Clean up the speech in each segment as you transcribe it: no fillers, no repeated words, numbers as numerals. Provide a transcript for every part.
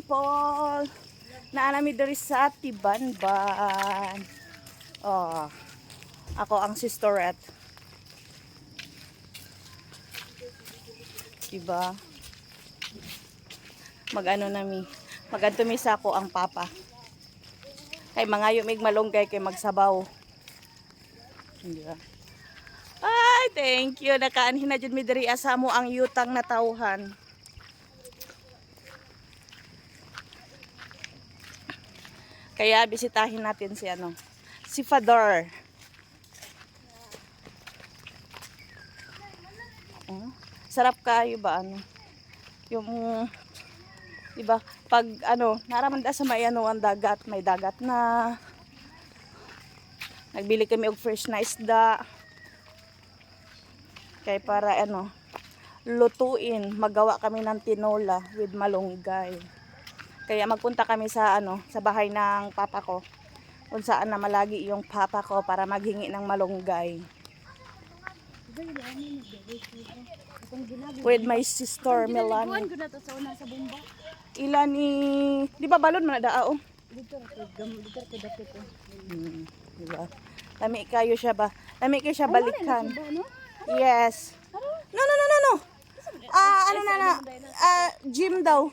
people. Naanami diri sa Tibanban. Oh, ako ang sisterette. Diba? Mag-ano nami. Mag-antumisa ko ang papa. Kay mangayo mig malunggay kay magsabaw. Diba? Ay, thank you. Nakaanhin na dyan mi diri asa mo ang yutang na tawhan. Kaya bisitahin natin si ano, si Father. Sarap kayo ba ano? Yung diba, pag ano, naraman da sa may ano ang dagat, may dagat na. Nagbili kami og fresh na isda. Kaya para ano, lutuin, magawa kami ng tinola with malunggay. Kaya magpunta kami sa ano, sa bahay ng papa ko. Kung saan na malagi yung papa ko para maghingi ng malunggay. With my sister Melanie. Ilan ni, di ba balon man na dao? Diba? Lami kayo siya ba? Lami kayo siya balikan. Yes. No. Ano na. Gym daw.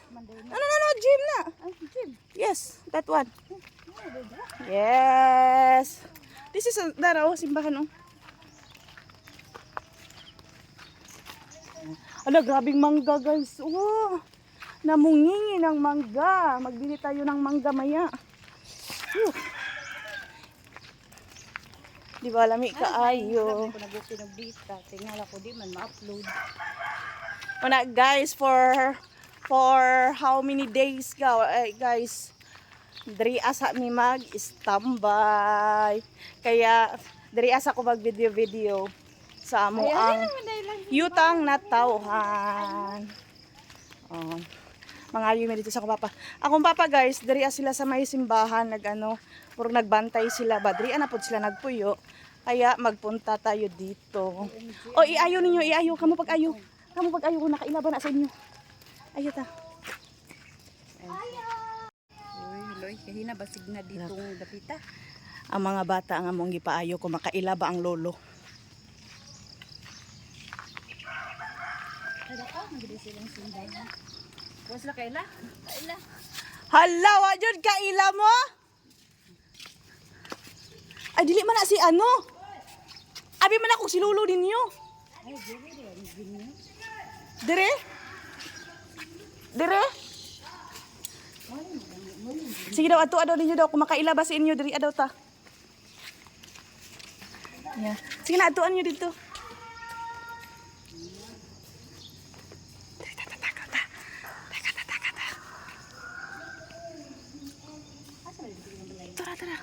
No, gym na. Yes, that one. Yes. This is daraw simbahan oh. Ala, grabing mangga guys. Oh, namungingi ng mangga. Magbili tayo ng mangga maya. Di ba lami kaayo. Tingala ko di man ma-upload. Una guys, for how many days guys, diri asa mi mag-standby. Kaya diri asa ko mag video sa amo ang yutang na tawhan. Oh. Mangayo mi dito sa akong papa. Akong papa guys, diri sila sa may simbahan nagano, puro nagbantay sila ba. Diri na pud sila nagpuyo. Kaya magpunta tayo dito. O iayo ninyo, iayo kamo pag-ayo. Kamo pag-ayo ko nakailaban na sa inyo. Ayo ta. Uy, loy, kahina basig na ditong dapita. Ang mga bata ang among gipaayo ko makailaba ang lolo. Kada ka, magdi silang simbahan. Was la kaila? Kaila. Hala, wa jud kaila mo? Ay dili man na si ano. Abi man ako si lolo ninyo. Ay, dire. Dire? Dire? Sige daw, ato ninyo daw. Kung makailaba sa inyo, dire daw ta. Yeah. Sige na, atuan nyo dito. Tara.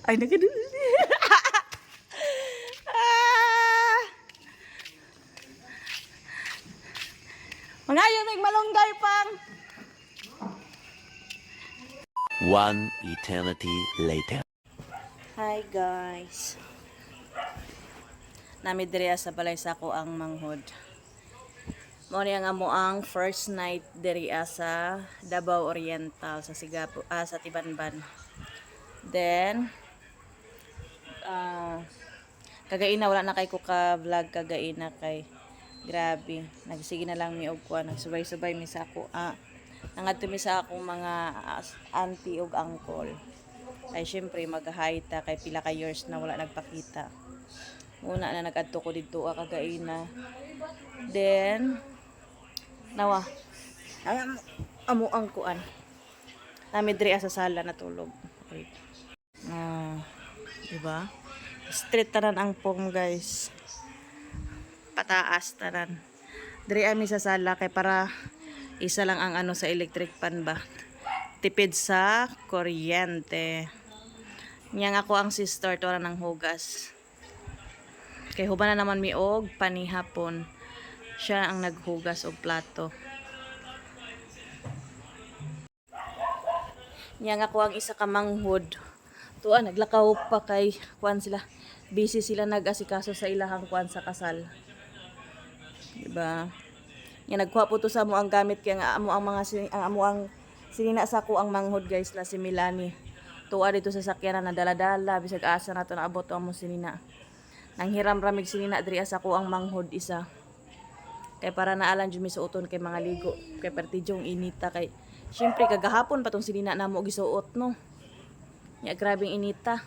Ay, nagkadun. Mangayo may malunggay pang. One eternity later. Hi guys. Nami diri sa balay sa ko ang manghod. Mao ni ang amo ang first night diri sa Davao Oriental sa Sigapo, sa Tibanban. Then kagaina wala na kay ko ka vlog kagaina kay grabe nagsige na lang mi og kuan nagsubay-subay mi sa ako nangadto mi sa akong mga auntie ug uncle ay syempre mag-hi ta kay pila ka years na wala nagpakita una na nagadto ko didto kagaina then nawa amo ang kuan nami diri sa sala natulog okay. Diba? Straight tanan ang pom guys. Pataas tanan. Diri ami sa sala kay para isa lang ang ano sa electric pan ba. Tipid sa kuryente. Niyang ako ang sister to ng hugas. Kay huban na naman mi og panihapon. Siya ang naghugas og plato. Niyang ako ang isa ka manghod. Tuwa naglakaw pa kay kuan sila. Busy sila nag-asikaso sa ilahang kuan sa kasal. Diba? Nga nagkuha po to sa amo ang gamit kaya nga amo ang mga amo ang sinina sa ko ang manghod guys na si Milani. Tuwa dito sa sakyanan na dala-dala bisag asa na to naabot ang mo sinina. Nang hiram ramig sinina diri sa ko ang manghod isa. Kay para naalan jud mi suoton kay mga ligo kay pertidyong inita kay syempre kagahapon pa tong sinina namo gisuot no. Nya grabing inita.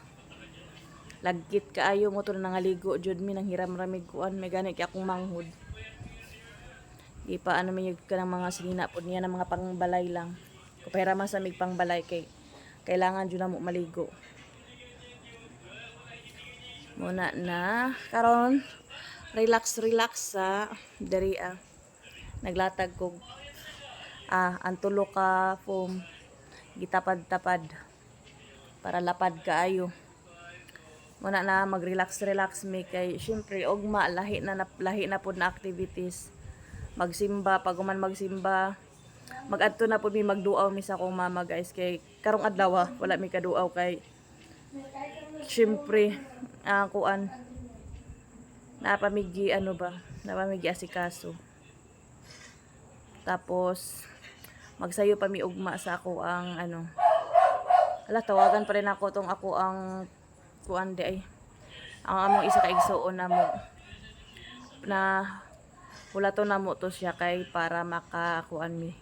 Lagkit kaayo mo to nangaligo jud mi nang hiram ramig kuan may gani kay akong manghod. Di pa ano man yung kanang mga sinina po niya ng mga pangbalay lang. Kapera man sa mig pangbalay kay kailangan dyan na mo maligo. Muna na. Karon relax sa dari naglatag kog ang tulo ka foam gitapad-tapad para lapad kaayo. Muna na mag-relax mi kay syempre ugma lahi na pud na activities. Magsimba pag man magsimba magadto na pud mi magduaw mi sa akong mama guys kay karong adlaw wala mi kaduaw kay syempre kuan napamigi napamigi asikaso tapos magsayo pa mi ugma sa ako ang tawagan pa rin ako tong ako ang kuan di ay ang among isa ka igsuon namo na wala to namo to siya kay para makakuan mi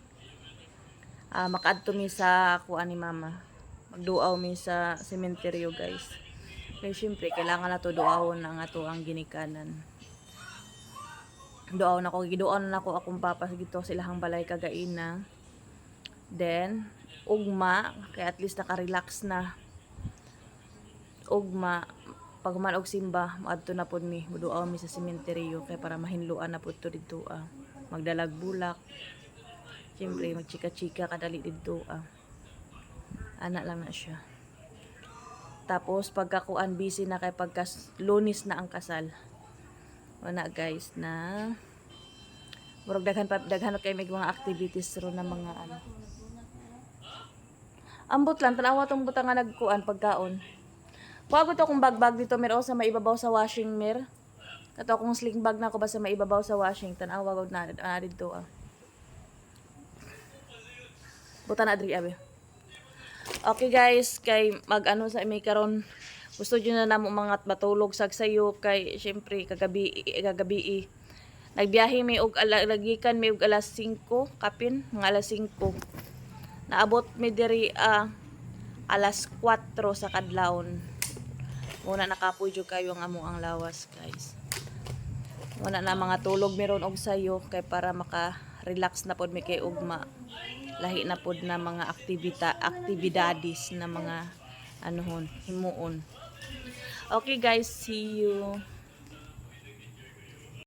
makaadto mi sa kuan ni mama magduaw mi sa sementeryo guys kay syempre kailangan na to duawon ang ato ang ginikanan duaw na ko giduaw na ko akong papa gito silahang balay kagaina then ugma kay at least naka-relax na ugma pag man og simba maadto na pud mi muduaw mi sa sementeryo kay para mahinluan na pud to didto magdalag bulak syempre magchika-chika kadali didto ana lang na siya tapos pagkakuan busy na kay pagka Lunes na ang kasal wala guys na murag daghan kay may mga activities ro na mga ambot lang tanawa tong butang nga nagkuan pagkaon. Pagod akong bag dito meron sa maibabaw sa washing mir. Kato akong sling bag na ko ba sa maibabaw sa washing tanawa gud na dito Buta na diri abe. Okay guys, kay mag-ano sa may karon gusto niyo na namo mga matulog sagsayo kay syempre kagabi nagbiyahe mi og lagikan mi og alas 5 kapin mga alas 5. Naabot mi diri alas 4 sa kadlawon. Muna nakapoy jud kayo ang amo ang lawas guys. Muna na mga tulog meron og sayo kay para maka-relax na pod mi kay ugma. Lahi na pod na mga aktibidades na mga himuon. Okay guys, see you.